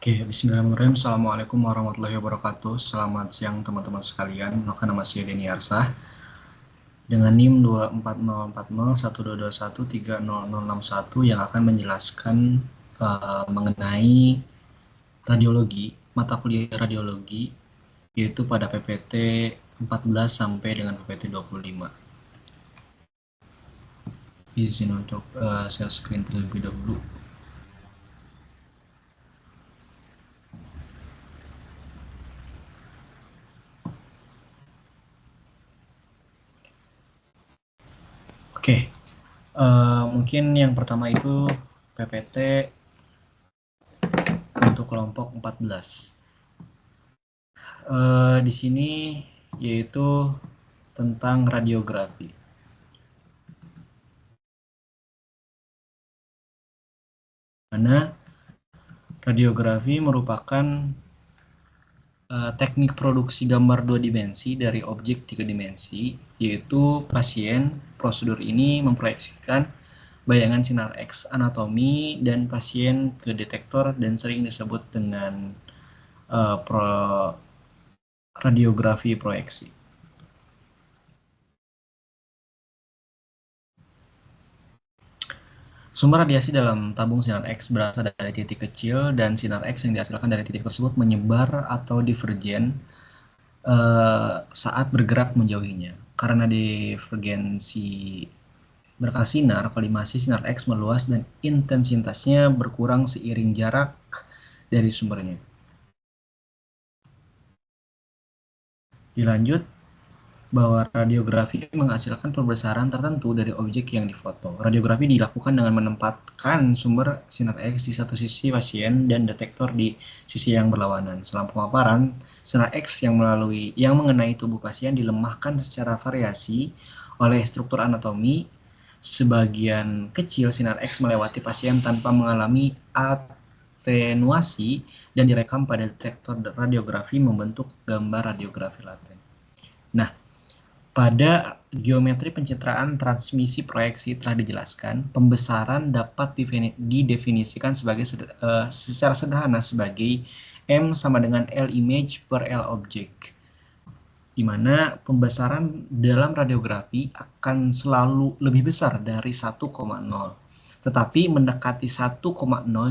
Oke, bismillahirrahmanirrahim. Assalamualaikum warahmatullahi wabarakatuh. Selamat siang teman-teman sekalian. Nama saya Denny Arsah dengan NIM 240401221300061 yang akan menjelaskan mengenai radiologi, mata kuliah radiologi, yaitu pada PPT 14 sampai dengan PPT 25. Izin untuk share screen terlebih dahulu. Oke, mungkin yang pertama itu PPT untuk kelompok 14. Di sini yaitu tentang radiografi. Mana radiografi merupakan teknik produksi gambar dua dimensi dari objek tiga dimensi, yaitu pasien. Prosedur ini memproyeksikan bayangan sinar X anatomi dan pasien ke detektor dan sering disebut dengan radiografi proyeksi. Sumber radiasi dalam tabung sinar X berasal dari titik kecil dan sinar X yang dihasilkan dari titik tersebut menyebar atau divergen saat bergerak menjauhinya. Karena divergensi berkas sinar, kolimasi sinar X meluas dan intensitasnya berkurang seiring jarak dari sumbernya. Dilanjut, bahwa radiografi menghasilkan pembesaran tertentu dari objek yang difoto. Radiografi dilakukan dengan menempatkan sumber sinar X di satu sisi pasien dan detektor di sisi yang berlawanan. Selama pemaparan, sinar X yang mengenai tubuh pasien dilemahkan secara variasi oleh struktur anatomi. Sebagian kecil sinar X melewati pasien tanpa mengalami atenuasi dan direkam pada detektor radiografi membentuk gambar radiografi laten. Nah, pada geometri pencitraan transmisi proyeksi telah dijelaskan, pembesaran dapat didefinisikan secara sederhana sebagai M sama dengan L image per L object, di mana pembesaran dalam radiografi akan selalu lebih besar dari 1,0, tetapi mendekati 1,0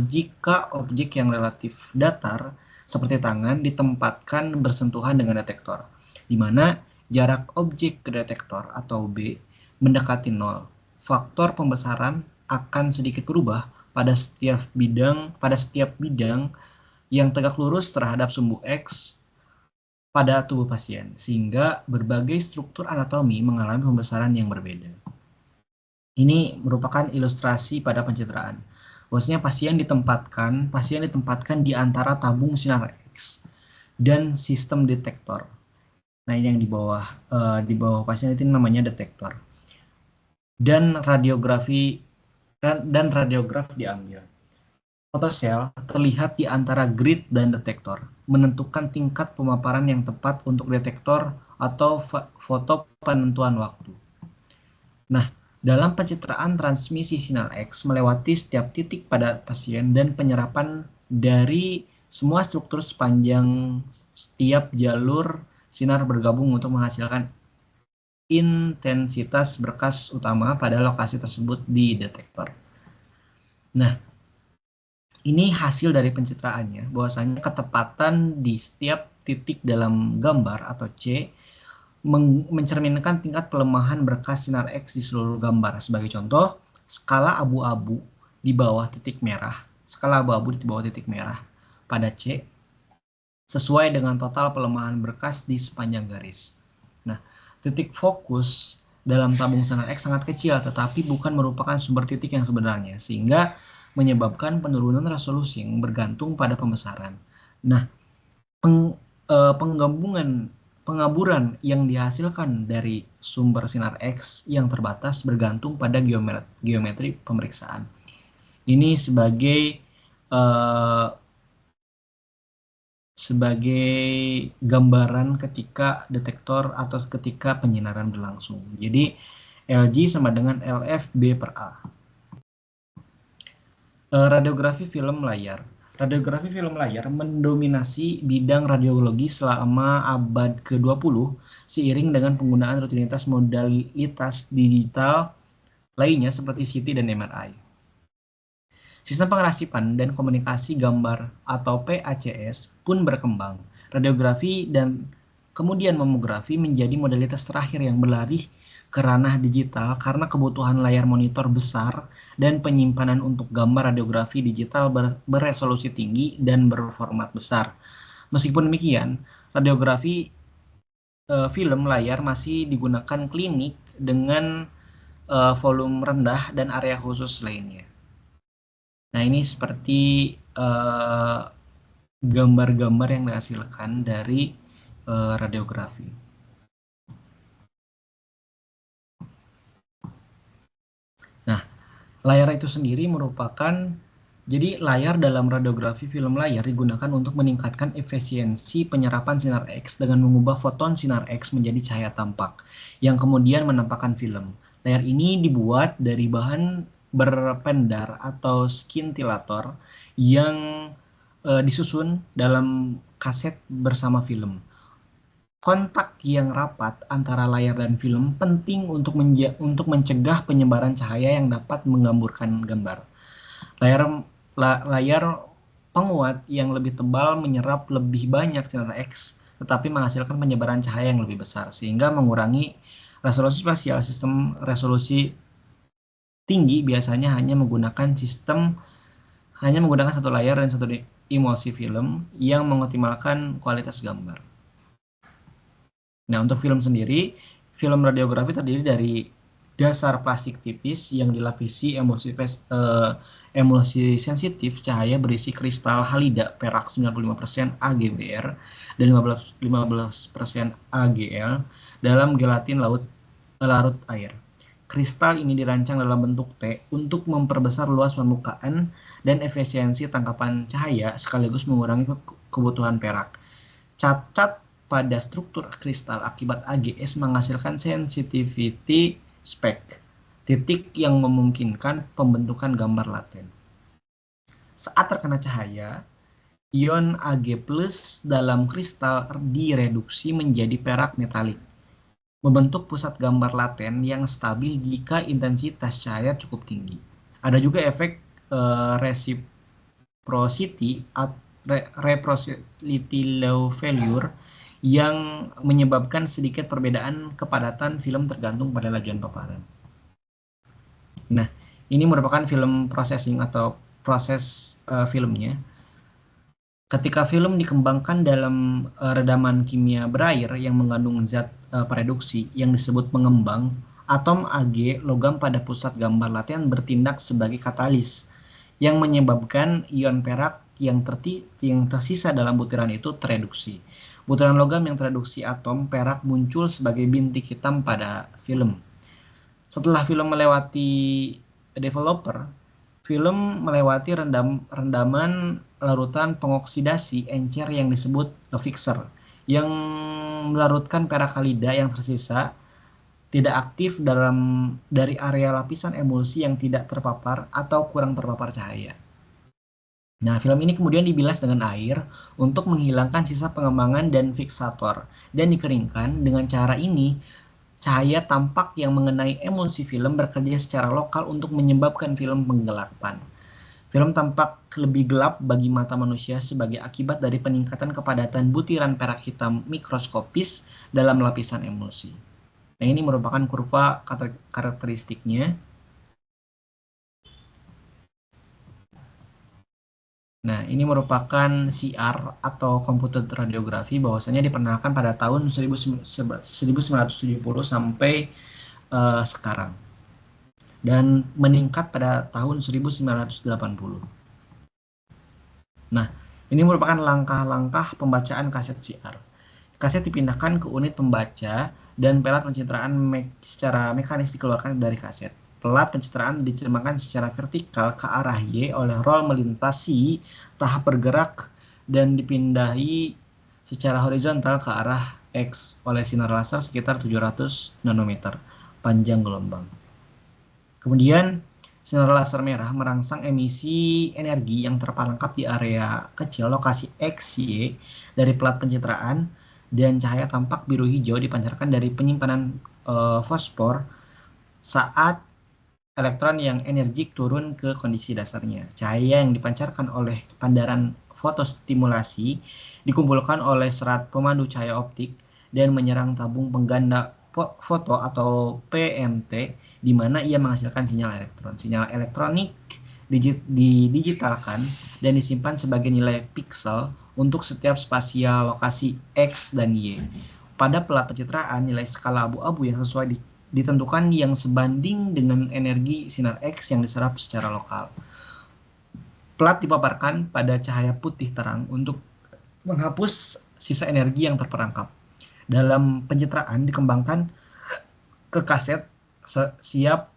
jika objek yang relatif datar seperti tangan ditempatkan bersentuhan dengan detektor, di mana jarak objek ke detektor atau B mendekati 0. Faktor pembesaran akan sedikit berubah pada setiap bidang yang tegak lurus terhadap sumbu X pada tubuh pasien, sehingga berbagai struktur anatomi mengalami pembesaran yang berbeda. Ini merupakan ilustrasi pada pencitraan. Bahwasanya pasien ditempatkan di antara tabung sinar X dan sistem detektor. Nah, ini yang di bawah pasien itu namanya detektor. Dan radiograf diambil. Fotosel terlihat di antara grid dan detektor, menentukan tingkat pemaparan yang tepat untuk detektor atau foto penentuan waktu. Nah, dalam pencitraan transmisi sinar X melewati setiap titik pada pasien dan penyerapan dari semua struktur sepanjang setiap jalur sinar bergabung untuk menghasilkan intensitas berkas utama pada lokasi tersebut di detektor. Nah, ini hasil dari pencitraannya, bahwasanya ketepatan di setiap titik dalam gambar atau C mencerminkan tingkat pelemahan berkas sinar X di seluruh gambar. Sebagai contoh, skala abu-abu di bawah titik merah, pada C sesuai dengan total pelemahan berkas di sepanjang garis. Nah, titik fokus dalam tabung sinar X sangat kecil, tetapi bukan merupakan sumber titik yang sebenarnya, sehingga menyebabkan penurunan resolusi yang bergantung pada pembesaran. Nah, pengaburan yang dihasilkan dari sumber sinar X yang terbatas bergantung pada geometri pemeriksaan. Ini sebagai gambaran ketika detektor atau ketika penyinaran berlangsung. Jadi LG sama dengan LF B per A. Radiografi film layar. Radiografi film layar mendominasi bidang radiologi selama abad ke-20 seiring dengan penggunaan rutinitas modalitas digital lainnya seperti CT dan MRI. Sistem pengrasipan dan komunikasi gambar atau PACS pun berkembang. Radiografi dan kemudian mamografi menjadi modalitas terakhir yang berlari ke ranah digital karena kebutuhan layar monitor besar dan penyimpanan untuk gambar radiografi digital beresolusi tinggi dan berformat besar. Meskipun demikian, radiografi film layar masih digunakan klinik dengan volume rendah dan area khusus lainnya. Nah, ini seperti eh, gambar-gambar yang dihasilkan dari radiografi. Nah, layar itu sendiri merupakan jadi layar dalam radiografi film layar digunakan untuk meningkatkan efisiensi penyerapan sinar X dengan mengubah foton sinar X menjadi cahaya tampak yang kemudian menampakkan film. Layar ini dibuat dari bahan berpendar atau skintilator yang disusun dalam kaset bersama film. Kontak yang rapat antara layar dan film penting untuk mencegah penyebaran cahaya yang dapat menggamburkan gambar. Layar layar penguat yang lebih tebal menyerap lebih banyak sinar X, tetapi menghasilkan penyebaran cahaya yang lebih besar, sehingga mengurangi resolusi spasial. Sistem resolusi tinggi biasanya hanya menggunakan satu layar dan satu emulsi film yang mengoptimalkan kualitas gambar. Nah, untuk film sendiri, film radiografi terdiri dari dasar plastik tipis yang dilapisi emulsi sensitif cahaya berisi kristal halida perak 95% AgBr dan 15% AgL dalam gelatin larut air. Kristal ini dirancang dalam bentuk T untuk memperbesar luas permukaan dan efisiensi tangkapan cahaya sekaligus mengurangi kebutuhan perak. Cacat pada struktur kristal akibat AGS menghasilkan sensitivity spike, titik yang memungkinkan pembentukan gambar laten. Saat terkena cahaya, ion Ag+ dalam kristal direduksi menjadi perak metalik, membentuk pusat gambar laten yang stabil jika intensitas cahaya cukup tinggi. Ada juga efek reciprocity low failure yang menyebabkan sedikit perbedaan kepadatan film tergantung pada lajuan paparan. Nah, ini merupakan film processing atau proses filmnya. Ketika film dikembangkan dalam redaman kimia berair yang mengandung zat pereduksi yang disebut pengembang, atom Ag logam pada pusat gambar laten bertindak sebagai katalis yang menyebabkan ion perak yang tersisa dalam butiran itu tereduksi. Butiran logam yang tereduksi atom perak muncul sebagai bintik hitam pada film. Setelah film melewati developer, film melewati rendaman larutan pengoksidasi encer yang disebut fixer, yang melarutkan perak halida yang tersisa tidak aktif dari area lapisan emulsi yang tidak terpapar atau kurang terpapar cahaya. Nah, film ini kemudian dibilas dengan air untuk menghilangkan sisa pengembangan dan fiksator dan dikeringkan. Dengan cara ini, cahaya tampak yang mengenai emulsi film bekerja secara lokal untuk menyebabkan film penggelapan. Film tampak lebih gelap bagi mata manusia sebagai akibat dari peningkatan kepadatan butiran perak hitam mikroskopis dalam lapisan emulsi. Nah, ini merupakan kurva karakteristiknya. Nah, ini merupakan CR atau computed radiografi, bahwasanya diperkenalkan pada tahun 1970 sampai sekarang. Dan meningkat pada tahun 1980. Nah, ini merupakan langkah-langkah pembacaan kaset CR. Kaset dipindahkan ke unit pembaca dan pelat pencitraan secara mekanis dikeluarkan dari kaset. Pelat pencitraan diterjemahkan secara vertikal ke arah Y oleh roll melintasi tahap bergerak dan dipindahi secara horizontal ke arah X oleh sinar laser sekitar 700 nanometer panjang gelombang. Kemudian Sinar laser merah merangsang emisi energi yang terperangkap di area kecil lokasi X, Y dari pelat pencitraan, dan cahaya tampak biru hijau dipancarkan dari penyimpanan fosfor saat elektron yang energik turun ke kondisi dasarnya. Cahaya yang dipancarkan oleh pandaran fotostimulasi dikumpulkan oleh serat pemandu cahaya optik dan menyerang tabung pengganda foto atau PMT, di mana ia menghasilkan sinyal elektron. Sinyal elektronik didigitalkan dan disimpan sebagai nilai piksel untuk setiap spasial lokasi X dan Y. Pada pelat pencitraan, nilai skala abu-abu yang sesuai ditentukan yang sebanding dengan energi sinar X yang diserap secara lokal. Pelat dipaparkan pada cahaya putih terang untuk menghapus sisa energi yang terperangkap. Dalam pencitraan dikembangkan ke kaset siap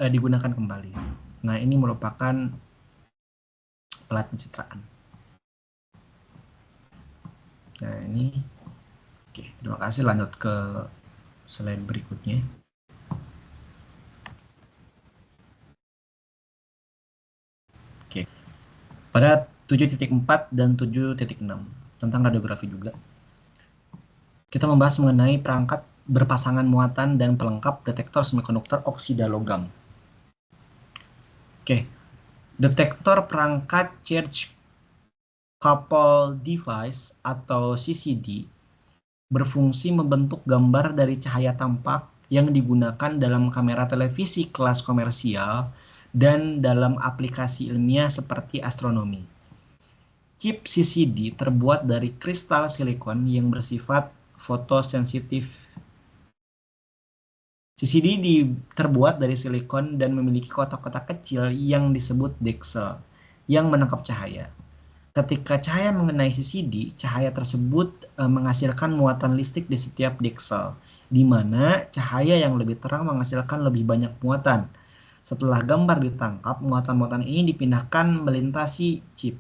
digunakan kembali. Nah, ini merupakan pelat pencitraan. Nah, ini oke, terima kasih. Lanjut ke slide berikutnya. Oke. Pada 7.4 dan 7.6 tentang radiografi juga, kita membahas mengenai perangkat berpasangan muatan dan pelengkap detektor semikonduktor oksida logam. Oke, detektor perangkat Charge Coupled Device atau CCD berfungsi membentuk gambar dari cahaya tampak yang digunakan dalam kamera televisi kelas komersial dan dalam aplikasi ilmiah seperti astronomi. Chip CCD terbuat dari kristal silikon yang bersifat fotosensitif. CCD terbuat dari silikon dan memiliki kotak-kotak kecil yang disebut deksel yang menangkap cahaya. Ketika cahaya mengenai CCD, cahaya tersebut menghasilkan muatan listrik di setiap deksel, di mana cahaya yang lebih terang menghasilkan lebih banyak muatan. Setelah gambar ditangkap, muatan-muatan ini dipindahkan melintasi chip.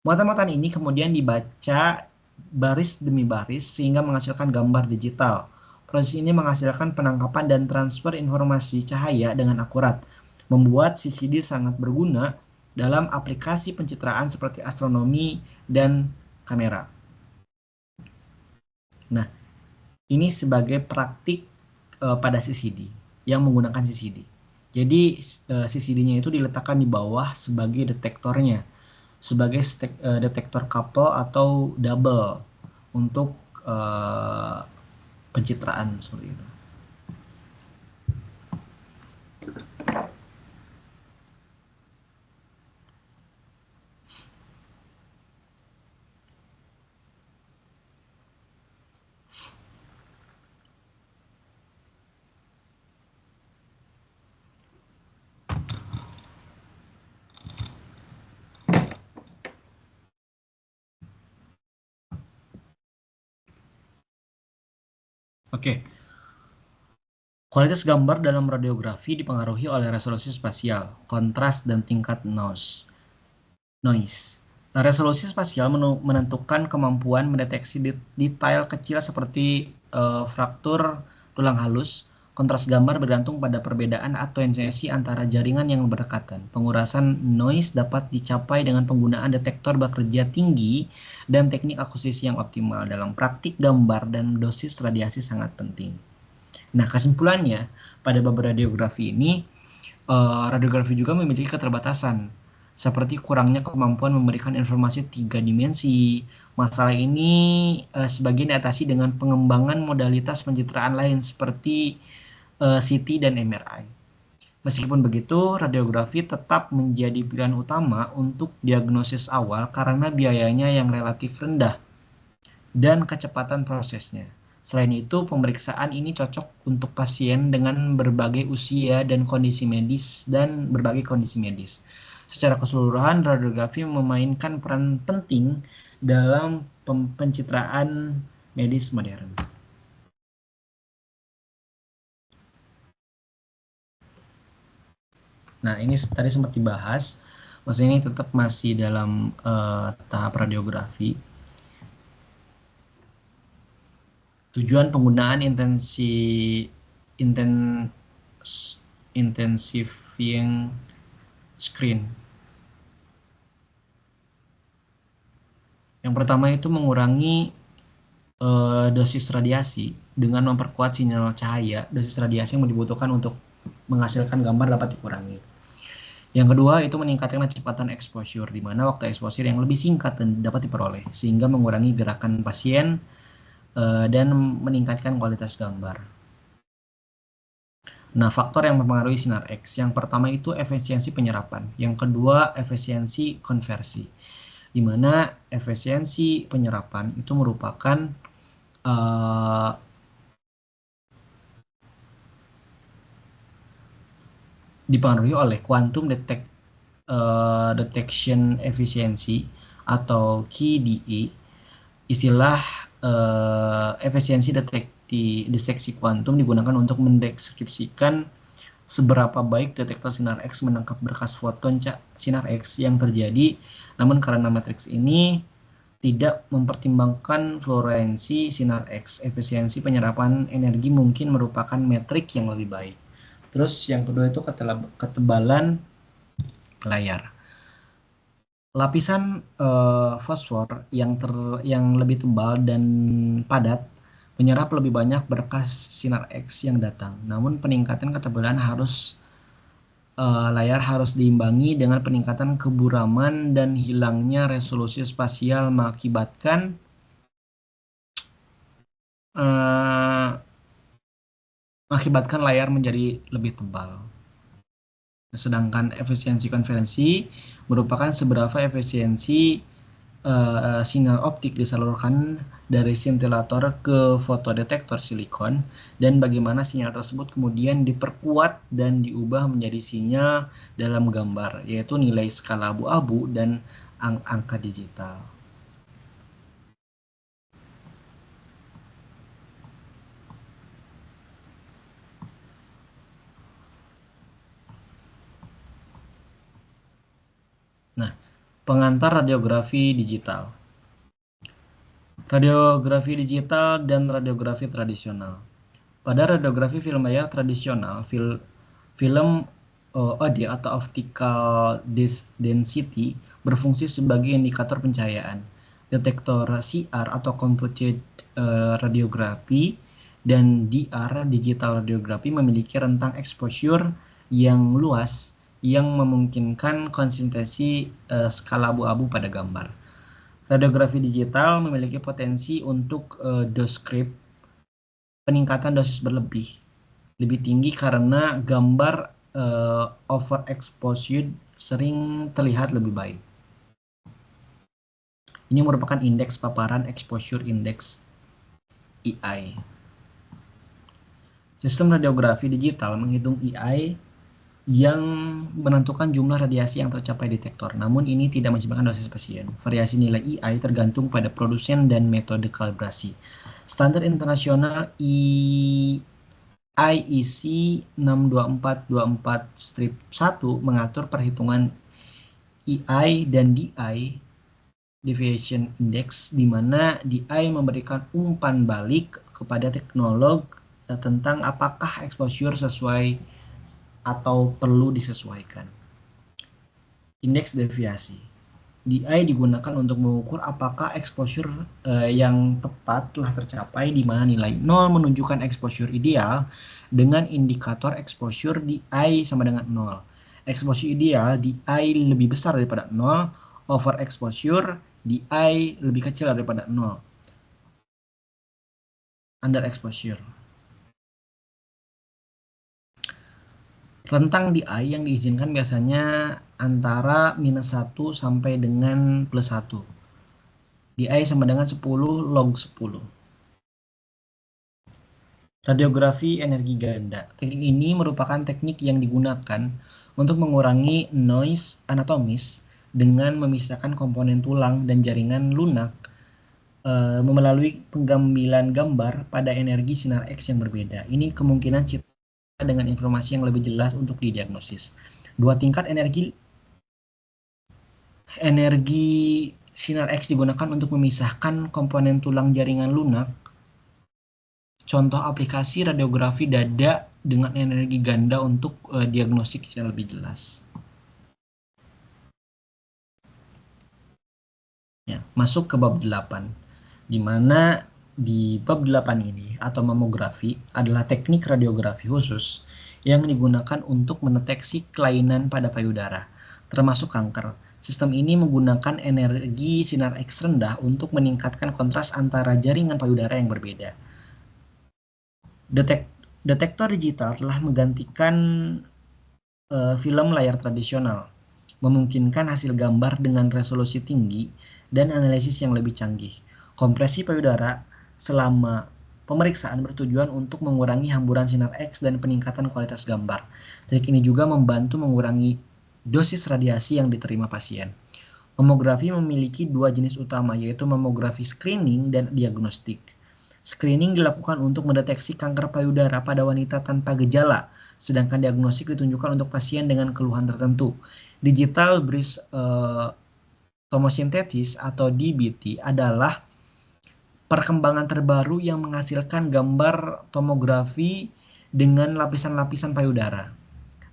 Muatan-muatan ini kemudian dibaca baris demi baris sehingga menghasilkan gambar digital. Proses ini menghasilkan penangkapan dan transfer informasi cahaya dengan akurat, membuat CCD sangat berguna dalam aplikasi pencitraan seperti astronomi dan kamera. Nah, ini sebagai praktik pada CCD yang menggunakan CCD. Jadi CCD-nya itu diletakkan di bawah sebagai detektornya, sebagai detektor couple atau double untuk pencitraan seperti itu. Oke. Kualitas gambar dalam radiografi dipengaruhi oleh resolusi spasial, kontras, dan tingkat noise. Resolusi spasial menentukan kemampuan mendeteksi detail kecil seperti fraktur tulang halus. Kontras gambar bergantung pada perbedaan atensi antara jaringan yang berdekatan. Pengurasan noise dapat dicapai dengan penggunaan detektor bekerja tinggi dan teknik akusisi yang optimal. Dalam praktik gambar dan dosis radiasi sangat penting. Nah, kesimpulannya pada bab radiografi ini, radiografi juga memiliki keterbatasan, seperti kurangnya kemampuan memberikan informasi 3 dimensi. Masalah ini sebagian diatasi dengan pengembangan modalitas pencitraan lain seperti CT dan MRI. Meskipun begitu, radiografi tetap menjadi pilihan utama untuk diagnosis awal karena biayanya yang relatif rendah dan kecepatan prosesnya. Selain itu, pemeriksaan ini cocok untuk pasien dengan berbagai usia dan kondisi medis Secara keseluruhan, radiografi memainkan peran penting dalam pencitraan medis modern. Nah, ini tadi sempat dibahas. Maksudnya ini tetap masih dalam tahap radiografi. Tujuan penggunaan intensif viewing screen. Yang pertama itu mengurangi dosis radiasi dengan memperkuat sinyal cahaya. Dosis radiasi yang dibutuhkan untuk menghasilkan gambar dapat dikurangi. Yang kedua itu meningkatkan kecepatan exposure, di mana waktu exposure yang lebih singkat dan dapat diperoleh, sehingga mengurangi gerakan pasien dan meningkatkan kualitas gambar. Nah, faktor yang mempengaruhi sinar X, yang pertama itu efisiensi penyerapan, yang kedua efisiensi konversi, di mana efisiensi penyerapan itu merupakan dipengaruhi oleh quantum detection efficiency atau QDE. Istilah efisiensi deteksi kuantum digunakan untuk mendeskripsikan seberapa baik detektor sinar X menangkap berkas foton sinar X yang terjadi, namun karena matriks ini tidak mempertimbangkan fluoresensi sinar X, efisiensi penyerapan energi mungkin merupakan metrik yang lebih baik. Terus yang kedua itu ketebalan layar. Lapisan fosfor yang lebih tebal dan padat menyerap lebih banyak berkas sinar X yang datang. Namun peningkatan ketebalan layar harus diimbangi dengan peningkatan keburaman dan hilangnya resolusi spasial mengakibatkan layar menjadi lebih tebal. Sedangkan efisiensi konversi merupakan seberapa efisiensi sinyal optik disalurkan dari scintillator ke fotodetektor silikon dan bagaimana sinyal tersebut kemudian diperkuat dan diubah menjadi sinyal dalam gambar, yaitu nilai skala abu-abu dan angka digital. Nah, pengantar radiografi digital. Radiografi digital dan radiografi tradisional. Pada radiografi film layar tradisional, film audio atau optical density berfungsi sebagai indikator pencahayaan. Detektor CR atau computed radiografi dan DR digital radiografi memiliki rentang exposure yang luas yang memungkinkan konsistensi skala abu-abu pada gambar. Radiografi digital memiliki potensi untuk peningkatan dosis lebih tinggi karena gambar overexposure sering terlihat lebih baik. Ini merupakan indeks paparan exposure index EI. Sistem radiografi digital menghitung EI yang menentukan jumlah radiasi yang tercapai detektor. Namun ini tidak mencerminkan dosis pasien. Variasi nilai EI tergantung pada produsen dan metode kalibrasi. Standar internasional IEC 62424-1 mengatur perhitungan EI dan DI deviation index, di mana DI memberikan umpan balik kepada teknolog tentang apakah exposure sesuai atau perlu disesuaikan. Indeks deviasi. DI digunakan untuk mengukur apakah exposure yang tepat telah tercapai, di mana nilai 0 menunjukkan exposure ideal dengan indikator exposure DI sama dengan 0. Exposure ideal DI lebih besar daripada 0, overexposure DI lebih kecil daripada 0. Underexposure. Rentang DI yang diizinkan biasanya antara -1 sampai dengan +1. DI sama dengan 10 log 10. Radiografi energi ganda. Teknik ini merupakan teknik yang digunakan untuk mengurangi noise anatomis dengan memisahkan komponen tulang dan jaringan lunak melalui penggambilan gambar pada energi sinar X yang berbeda. Ini kemungkinan citra dengan informasi yang lebih jelas untuk didiagnosis. Dua tingkat energi sinar X digunakan untuk memisahkan komponen tulang jaringan lunak contoh aplikasi radiografi dada dengan energi ganda untuk diagnostik secara lebih jelas. Ya, masuk ke bab 8, di mana di bab 8 ini atau mamografi adalah teknik radiografi khusus yang digunakan untuk mendeteksi kelainan pada payudara, termasuk kanker. Sistem ini menggunakan energi sinar X rendah untuk meningkatkan kontras antara jaringan payudara yang berbeda. Detektor digital telah menggantikan film layar tradisional, memungkinkan hasil gambar dengan resolusi tinggi dan analisis yang lebih canggih. Kompresi payudara selama pemeriksaan bertujuan untuk mengurangi hamburan sinar X dan peningkatan kualitas gambar. Teknik ini juga membantu mengurangi dosis radiasi yang diterima pasien. Mamografi memiliki dua jenis utama, yaitu mamografi screening dan diagnostik. Screening dilakukan untuk mendeteksi kanker payudara pada wanita tanpa gejala, sedangkan diagnostik ditunjukkan untuk pasien dengan keluhan tertentu. Digital breast tomosynthesis atau DBT adalah perkembangan terbaru yang menghasilkan gambar tomografi dengan lapisan-lapisan payudara.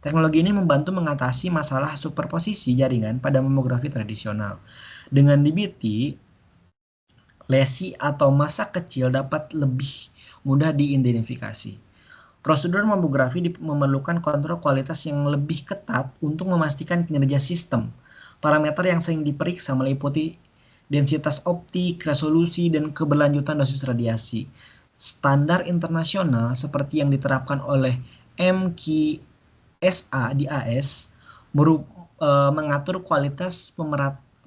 Teknologi ini membantu mengatasi masalah superposisi jaringan pada mamografi tradisional. Dengan DBT, lesi atau massa kecil dapat lebih mudah diidentifikasi. Prosedur mamografi memerlukan kontrol kualitas yang lebih ketat untuk memastikan kinerja sistem. Parameter yang sering diperiksa meliputi densitas optik, resolusi, dan keberlanjutan dosis radiasi. Standar internasional seperti yang diterapkan oleh MKSA di AS mengatur kualitas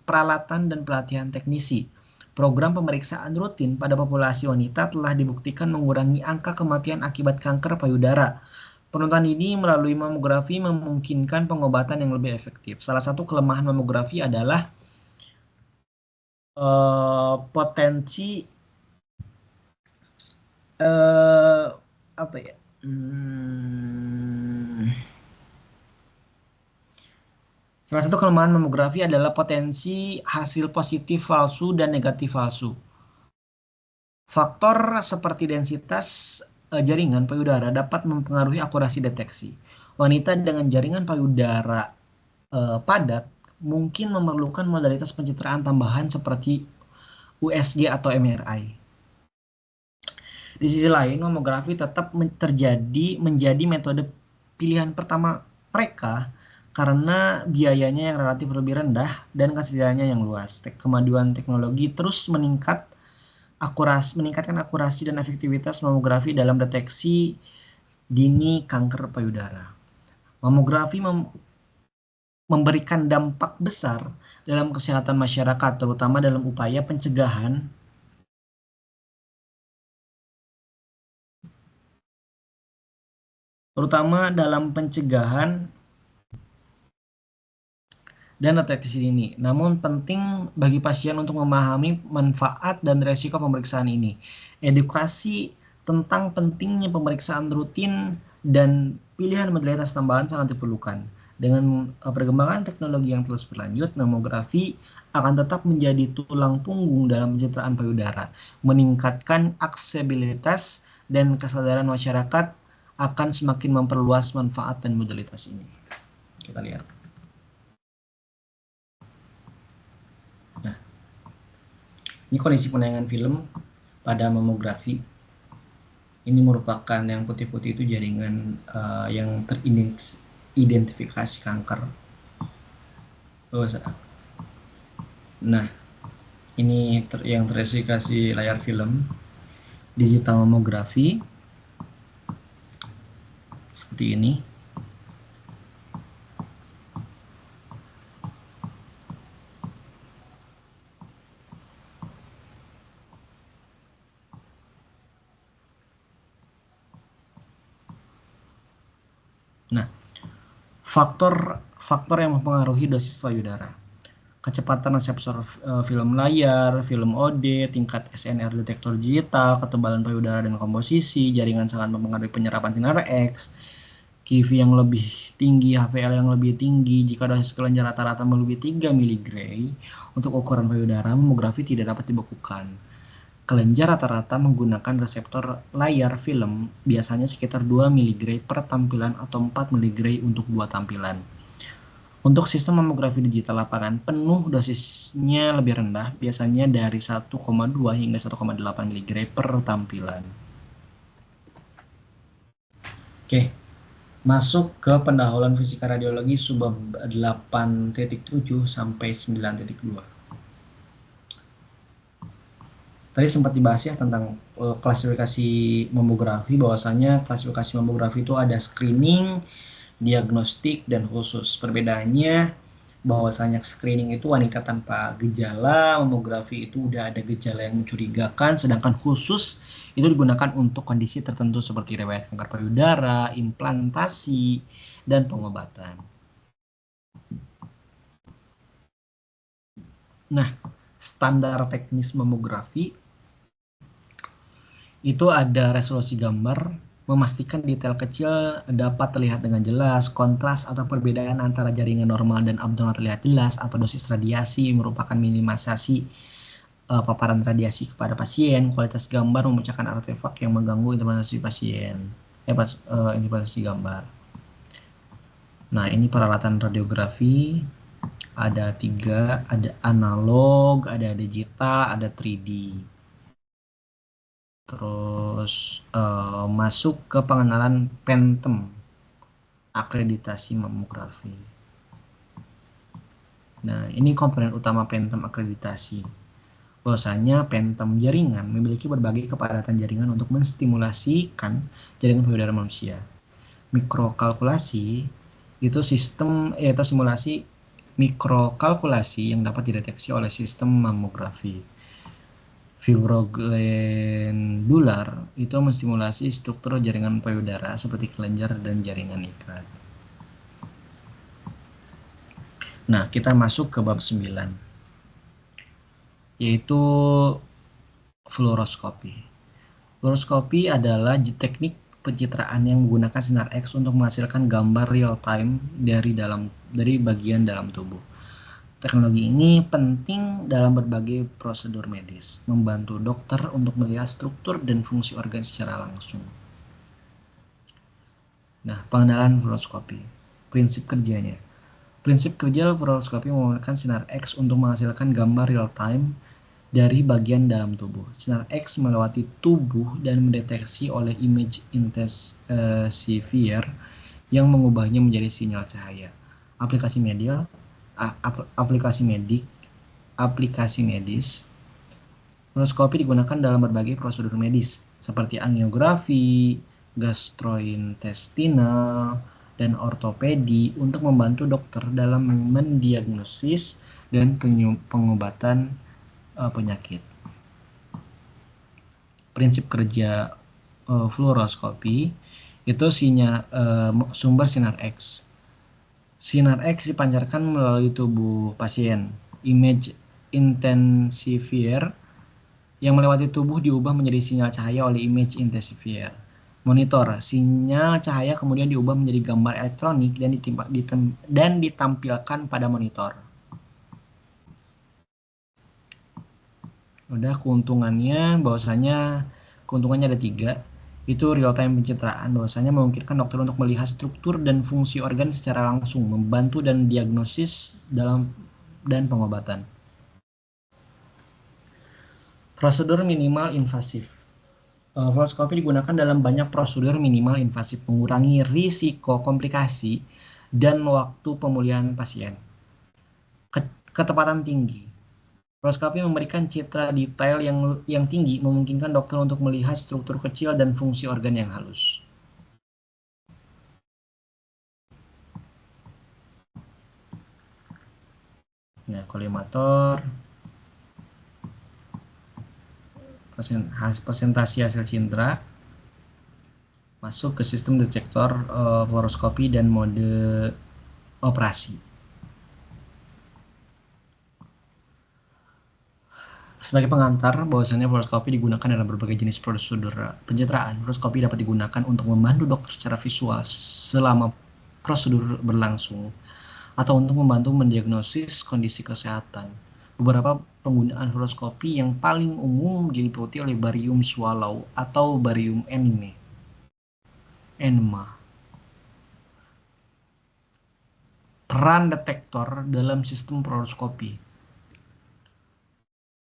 peralatan dan pelatihan teknisi. Program pemeriksaan rutin pada populasi wanita telah dibuktikan mengurangi angka kematian akibat kanker payudara. Penuntutan ini melalui mamografi memungkinkan pengobatan yang lebih efektif. Salah satu kelemahan mamografi adalah potensi apa ya? Salah satu kelemahan mamografi adalah potensi hasil positif palsu dan negatif palsu. Faktor seperti densitas jaringan payudara dapat mempengaruhi akurasi deteksi. Wanita dengan jaringan payudara padat mungkin memerlukan modalitas pencitraan tambahan seperti USG atau MRI. Di sisi lain, mamografi tetap menjadi metode pilihan pertama mereka karena biayanya yang relatif lebih rendah dan kesediaannya yang luas. Kemajuan teknologi terus meningkatkan akurasi dan efektivitas mamografi dalam deteksi dini kanker payudara. Mamografi memberikan dampak besar dalam kesehatan masyarakat, terutama dalam upaya pencegahan dan deteksi dini. Namun penting bagi pasien untuk memahami manfaat dan resiko pemeriksaan ini. Edukasi tentang pentingnya pemeriksaan rutin dan pilihan modalitas tambahan sangat diperlukan. Dengan perkembangan teknologi yang terus berlanjut, mamografi akan tetap menjadi tulang punggung dalam pencitraan payudara, meningkatkan aksesibilitas dan kesadaran masyarakat akan semakin memperluas manfaat dan modalitas ini. Kita lihat. Nah, ini kondisi penayangan film pada mamografi. Ini merupakan yang putih-putih itu jaringan yang teridentifikasi kanker. Nah, ini yang teridentifikasi layar film digital mamografi seperti ini. Nah, faktor yang mempengaruhi dosis payudara. Kecepatan reseptor film layar, film OD, tingkat SNR detektor digital, ketebalan payudara dan komposisi, jaringan sangat mempengaruhi penyerapan sinar X, QV yang lebih tinggi, HVL yang lebih tinggi. Jika dosis kelenjar rata-rata melebihi 3 mg untuk ukuran payudara, mamografi tidak dapat dibekukan. Kelenjar rata-rata menggunakan reseptor layar film biasanya sekitar 2 mg per tampilan atau 4 mg untuk 2 tampilan. Untuk sistem mamografi digital lapangan, penuh dosisnya lebih rendah, biasanya dari 1,2 hingga 1,8 mg per tampilan. Oke, masuk ke pendahuluan fisika radiologi subbab 8.7 sampai 9.2. Tadi sempat dibahas ya tentang klasifikasi mamografi, bahwasanya klasifikasi mamografi itu ada screening, diagnostik, dan khusus. Perbedaannya bahwasanya screening itu wanita tanpa gejala, mamografi itu udah ada gejala yang mencurigakan, sedangkan khusus itu digunakan untuk kondisi tertentu seperti riwayat kanker payudara, implantasi, dan pengobatan. Nah, standar teknis mamografi itu ada resolusi gambar, memastikan detail kecil dapat terlihat dengan jelas, kontras atau perbedaan antara jaringan normal dan abnormal terlihat jelas, atau dosis radiasi merupakan minimalisasi paparan radiasi kepada pasien, kualitas gambar memecahkan artefak yang mengganggu interpretasi pasien, interpretasi gambar. Nah, ini peralatan radiografi, ada 3, ada analog, ada digital, ada 3D. Terus masuk ke pengenalan Phantom, akreditasi mamografi. Nah, ini komponen utama Phantom akreditasi. Bahwasanya Phantom jaringan memiliki berbagai kepadatan jaringan untuk menstimulasikan jaringan payudara manusia. Mikrokalkulasi itu sistem atau simulasi mikrokalkulasi yang dapat dideteksi oleh sistem mamografi. Fibroglandular itu menstimulasi struktur jaringan payudara seperti kelenjar dan jaringan ikat. Nah, kita masuk ke bab 9, yaitu fluoroskopi. Fluoroskopi adalah teknik pencitraan yang menggunakan sinar X untuk menghasilkan gambar real time dari bagian dalam tubuh. Teknologi ini penting dalam berbagai prosedur medis, membantu dokter untuk melihat struktur dan fungsi organ secara langsung. Nah, pengenalan fluoroskopi. Prinsip kerjanya. Prinsip kerja fluoroskopi menggunakan sinar X untuk menghasilkan gambar real time dari bagian dalam tubuh. Sinar X melewati tubuh dan mendeteksi oleh image intensifier yang mengubahnya menjadi sinyal cahaya. Aplikasi medis. Fluoroskopi digunakan dalam berbagai prosedur medis seperti angiografi, gastrointestinal, dan ortopedi untuk membantu dokter dalam mendiagnosis dan pengobatan penyakit. Prinsip kerja fluoroskopi itu sumber sinar X. Sinar X dipancarkan melalui tubuh pasien. Image intensifier yang melewati tubuh diubah menjadi sinyal cahaya oleh image intensifier. Monitor. Sinyal cahaya kemudian diubah menjadi gambar elektronik dan ditampilkan pada monitor. Udah, keuntungannya ada 3. Itu real time pencitraan, bahwasanya memungkinkan dokter untuk melihat struktur dan fungsi organ secara langsung, membantu dan diagnosis dan pengobatan. Prosedur minimal invasif. Fluoroskopi digunakan dalam banyak prosedur minimal invasif, mengurangi risiko komplikasi dan waktu pemulihan pasien. Ketepatan tinggi. Fluoroskopi memberikan citra detail yang tinggi, memungkinkan dokter untuk melihat struktur kecil dan fungsi organ yang halus. Nah, kolimator, presentasi hasil cindera, masuk ke sistem detektor fluoroskopi dan mode operasi. Sebagai pengantar, bahwasanya fluoroskopi digunakan dalam berbagai jenis prosedur pencitraan. Fluoroskopi dapat digunakan untuk membantu dokter secara visual selama prosedur berlangsung, atau untuk membantu mendiagnosis kondisi kesehatan. Beberapa penggunaan fluoroskopi yang paling umum diliputi oleh barium swallow atau barium enema. Peran detektor dalam sistem fluoroskopi.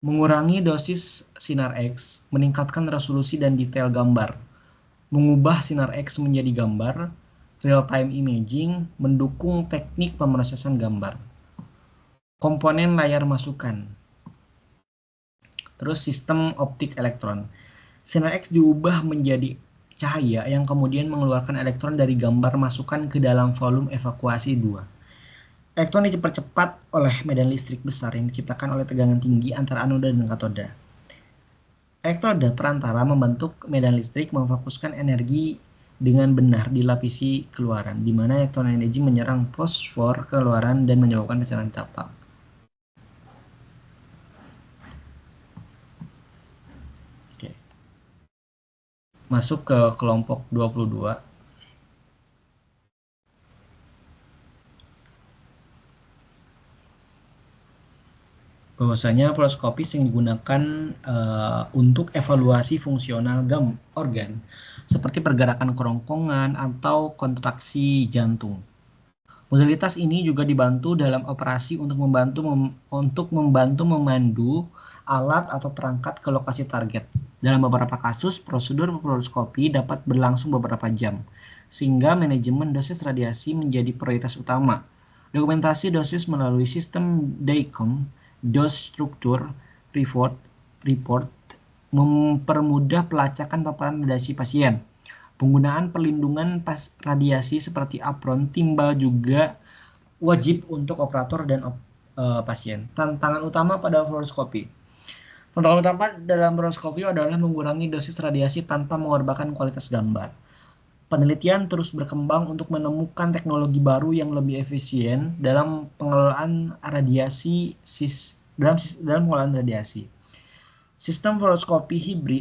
Mengurangi dosis sinar X, meningkatkan resolusi dan detail gambar. Mengubah sinar X menjadi gambar, real-time imaging, mendukung teknik pemrosesan gambar. Komponen layar masukan. Terus sistem optik elektron. Sinar X diubah menjadi cahaya yang kemudian mengeluarkan elektron dari gambar masukan ke dalam volume evakuasi 2. Elektron dipercepat oleh medan listrik besar yang diciptakan oleh tegangan tinggi antara anoda dan katoda. Elektroda perantara membentuk medan listrik memfokuskan energi dengan benar di lapisi keluaran, di mana elektron energi menyerang fosfor keluaran dan menyebabkan pecahan capak. Oke. Masuk ke kelompok 22. Bahwasanya fluoroskopi sering digunakan untuk evaluasi fungsional organ seperti pergerakan kerongkongan atau kontraksi jantung. Modalitas ini juga dibantu dalam operasi untuk membantu memandu alat atau perangkat ke lokasi target. Dalam beberapa kasus, prosedur fluoroskopi dapat berlangsung beberapa jam, sehingga manajemen dosis radiasi menjadi prioritas utama. Dokumentasi dosis melalui sistem DICOM, dose struktur report mempermudah pelacakan paparan radiasi pasien. Penggunaan perlindungan radiasi seperti apron timbal juga wajib untuk operator dan pasien. Tantangan utama pada fluoroskopi. Tantangan utama dalam fluoroskopi adalah mengurangi dosis radiasi tanpa mengorbankan kualitas gambar. Penelitian terus berkembang untuk menemukan teknologi baru yang lebih efisien dalam pengelolaan radiasi dalam pengelolaan radiasi. Sistem fluoroskopi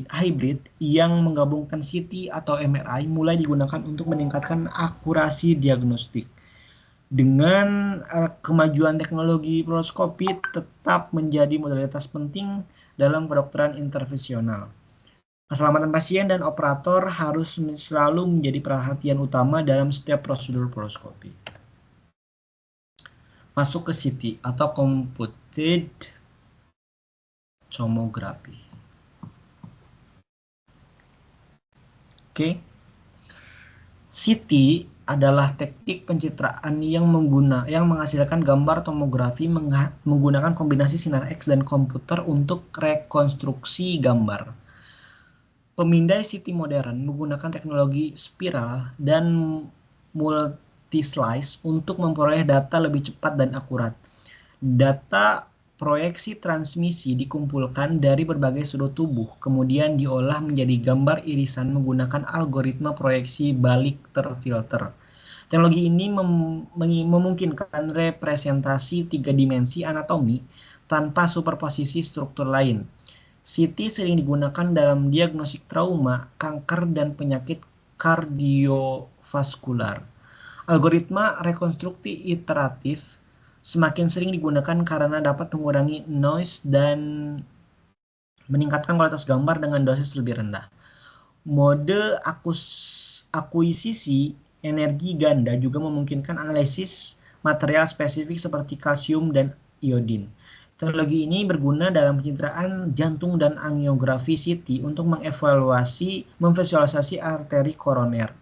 hybrid yang menggabungkan CT atau MRI mulai digunakan untuk meningkatkan akurasi diagnostik. Dengan kemajuan teknologi fluoroskopi tetap menjadi modalitas penting dalam kedokteran intervensional. Keselamatan pasien dan operator harus selalu menjadi perhatian utama dalam setiap prosedur fluoroskopi. Masuk ke CT atau Computed Tomography. Oke. CT adalah teknik pencitraan yang menghasilkan gambar tomografi menggunakan kombinasi sinar X dan komputer untuk rekonstruksi gambar. Pemindai CT modern menggunakan teknologi spiral dan multi-slice untuk memperoleh data lebih cepat dan akurat. Data proyeksi transmisi dikumpulkan dari berbagai sudut tubuh, kemudian diolah menjadi gambar irisan menggunakan algoritma proyeksi balik terfilter. Teknologi ini memungkinkan representasi 3 dimensi anatomi tanpa superposisi struktur lain. CT sering digunakan dalam diagnostik trauma, kanker, dan penyakit kardiovaskular. Algoritma rekonstruksi iteratif semakin sering digunakan karena dapat mengurangi noise dan meningkatkan kualitas gambar dengan dosis lebih rendah. Mode akuisisi energi ganda juga memungkinkan analisis material spesifik seperti kalsium dan iodin. Teknologi ini berguna dalam pencitraan jantung dan angiografi CT untuk memvisualisasi arteri koroner.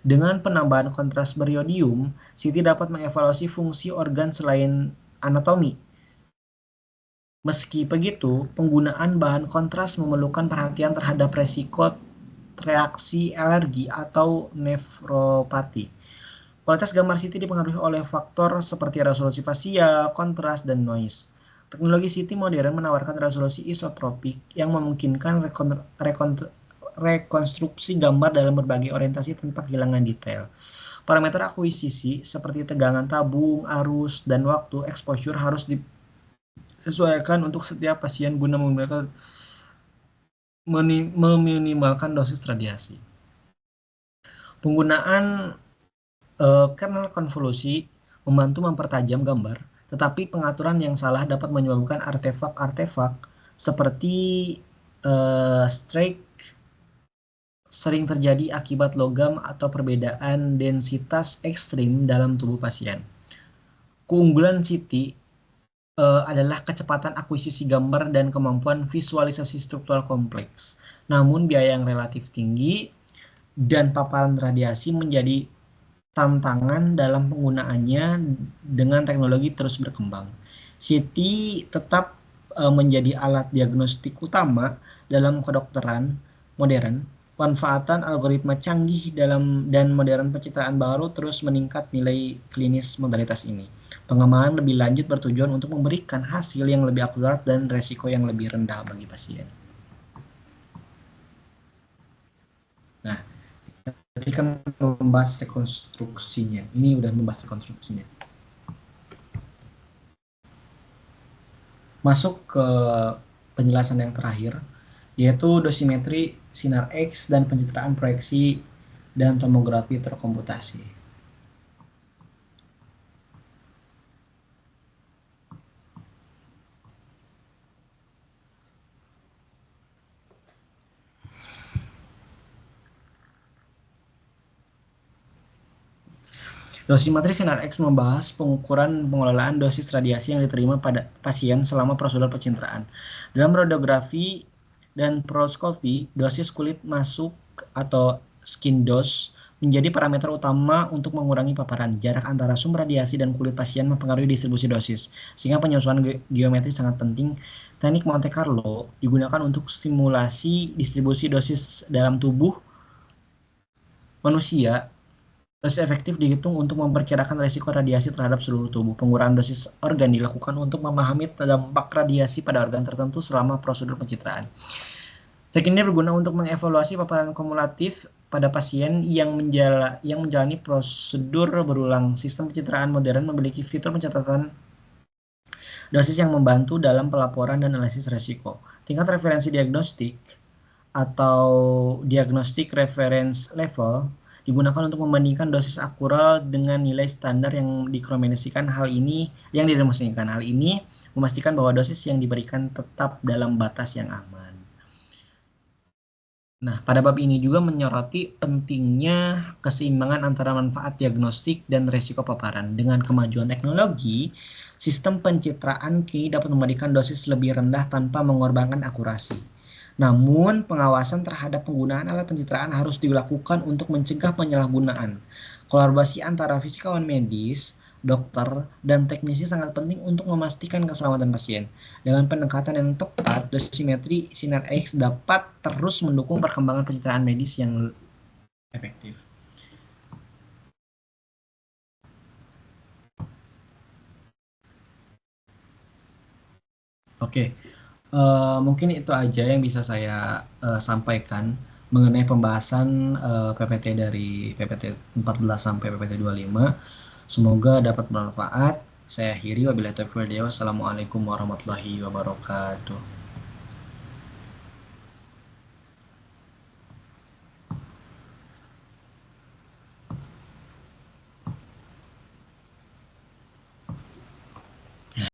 Dengan penambahan kontras bariodium, CT dapat mengevaluasi fungsi organ selain anatomi. Meski begitu, penggunaan bahan kontras memerlukan perhatian terhadap resiko reaksi alergi atau nefropati. Kualitas gambar CT dipengaruhi oleh faktor seperti resolusi fasial, kontras, dan noise. Teknologi CT modern menawarkan resolusi isotropik yang memungkinkan rekonstruksi gambar dalam berbagai orientasi tanpa kehilangan detail. Parameter akuisisi seperti tegangan tabung, arus, dan waktu exposure harus disesuaikan untuk setiap pasien guna meminimalkan dosis radiasi. Penggunaan kernel konvolusi membantu mempertajam gambar Tetapi pengaturan yang salah dapat menyebabkan artefak-artefak seperti strike sering terjadi akibat logam atau perbedaan densitas ekstrim dalam tubuh pasien. Keunggulan CT adalah kecepatan akuisisi gambar dan kemampuan visualisasi struktural kompleks. Namun biaya yang relatif tinggi dan paparan radiasi menjadi tantangan dalam penggunaannya dengan teknologi terus berkembang. CT tetap menjadi alat diagnostik utama dalam kedokteran modern. Manfaatan algoritma canggih dan modern pencitraan baru terus meningkat nilai klinis modalitas ini. Pengembangan lebih lanjut bertujuan untuk memberikan hasil yang lebih akurat dan resiko yang lebih rendah bagi pasien. Nah, tadi kan membahas rekonstruksinya. Ini udah membahas rekonstruksinya. Masuk ke penjelasan yang terakhir, yaitu dosimetri, sinar X, dan pencitraan proyeksi dan tomografi terkomputasi. Dosimetri sinar X membahas pengukuran pengelolaan dosis radiasi yang diterima pada pasien selama prosedur pencitraan. Dalam radiografi dan fluoroskopi, dosis kulit masuk atau skin dose menjadi parameter utama untuk mengurangi paparan. Jarak antara sumber radiasi dan kulit pasien mempengaruhi distribusi dosis, sehingga penyesuaian geometri sangat penting. Teknik Monte Carlo digunakan untuk simulasi distribusi dosis dalam tubuh manusia. Dosis efektif dihitung untuk memperkirakan risiko radiasi terhadap seluruh tubuh. Pengurang dosis organ dilakukan untuk memahami dampak radiasi pada organ tertentu selama prosedur pencitraan. Teknik ini berguna untuk mengevaluasi paparan kumulatif pada pasien yang menjalani prosedur berulang. Sistem pencitraan modern memiliki fitur pencatatan dosis yang membantu dalam pelaporan dan analisis risiko. Tingkat referensi diagnostik atau diagnostic reference level digunakan untuk membandingkan dosis akurat dengan nilai standar yang didefinisikan. Hal ini memastikan bahwa dosis yang diberikan tetap dalam batas yang aman. Nah, pada bab ini juga menyoroti pentingnya keseimbangan antara manfaat diagnostik dan risiko paparan. Dengan kemajuan teknologi, sistem pencitraan kini dapat memberikan dosis lebih rendah tanpa mengorbankan akurasi. Namun, pengawasan terhadap penggunaan alat pencitraan harus dilakukan untuk mencegah penyalahgunaan. Kolaborasi antara fisikawan medis, dokter, dan teknisi sangat penting untuk memastikan keselamatan pasien. Dengan pendekatan yang tepat, dosimetri sinar X dapat terus mendukung perkembangan pencitraan medis yang efektif. Oke. Mungkin itu aja yang bisa saya sampaikan mengenai pembahasan PPT dari PPT 14 sampai PPT 25. Semoga dapat bermanfaat. Saya akhiri, wabillahi taufiq wal hidayah. Wassalamualaikum warahmatullahi wabarakatuh.